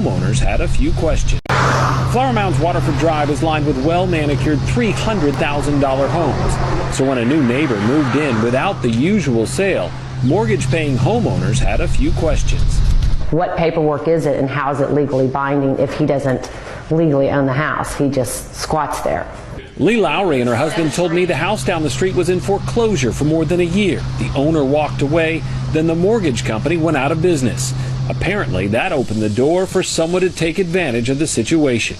Homeowners had a few questions. Flower Mound's Waterford Drive is lined with well-manicured $300,000 homes. So when a new neighbor moved in without the usual sale, mortgage-paying homeowners had a few questions. What paperwork is it and how is it legally binding if he doesn't legally own the house? He just squats there. Lee Lowry and her husband told me the house down the street was in foreclosure for more than a year. The owner walked away, then the mortgage company went out of business. Apparently, that opened the door for someone to take advantage of the situation.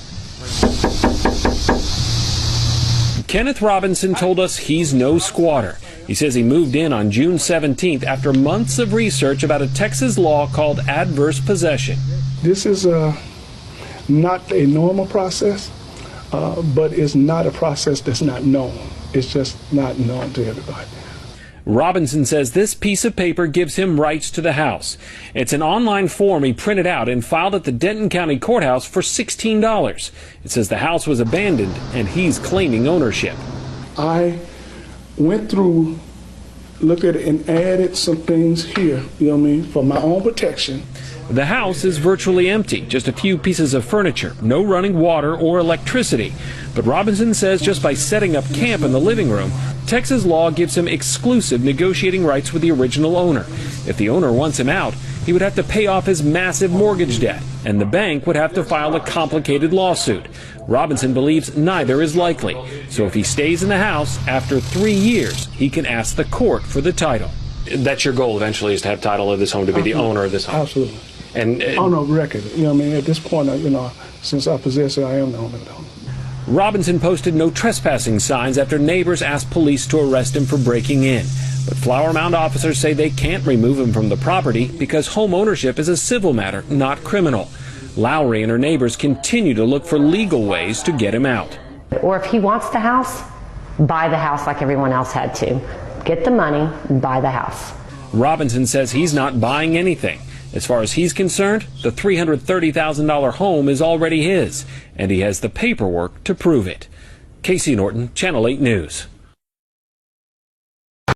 Kenneth Robinson told us he's no squatter. He says he moved in on June 17th after months of research about a Texas law called adverse possession. This is not a normal process, but it's not a process that's not known. It's just not known to everybody. Robinson says this piece of paper gives him rights to the house. It's an online form he printed out and filed at the Denton County Courthouse for $16. It says the house was abandoned and he's claiming ownership. I went through, looked at it and added some things here, you know what I mean, for my own protection. The house is virtually empty, just a few pieces of furniture, no running water or electricity. But Robinson says just by setting up camp in the living room, Texas law gives him exclusive negotiating rights with the original owner. If the owner wants him out, he would have to pay off his massive mortgage debt, and the bank would have to file a complicated lawsuit. Robinson believes neither is likely, so if he stays in the house, after 3 years, he can ask the court for the title. That's your goal eventually, is to have title of this home, to be the owner of this home? Absolutely. And on a record, you know what I mean? At this point, you know, since I possess it, I am the owner of the home. Robinson posted no trespassing signs after neighbors asked police to arrest him for breaking in. But Flower Mound officers say they can't remove him from the property because home ownership is a civil matter, not criminal. Lowry and her neighbors continue to look for legal ways to get him out. Or if he wants the house, buy the house like everyone else had to. Get the money and buy the house. Robinson says he's not buying anything. As far as he's concerned, the $330,000 home is already his, and he has the paperwork to prove it. Casey Norton, Channel 8 News.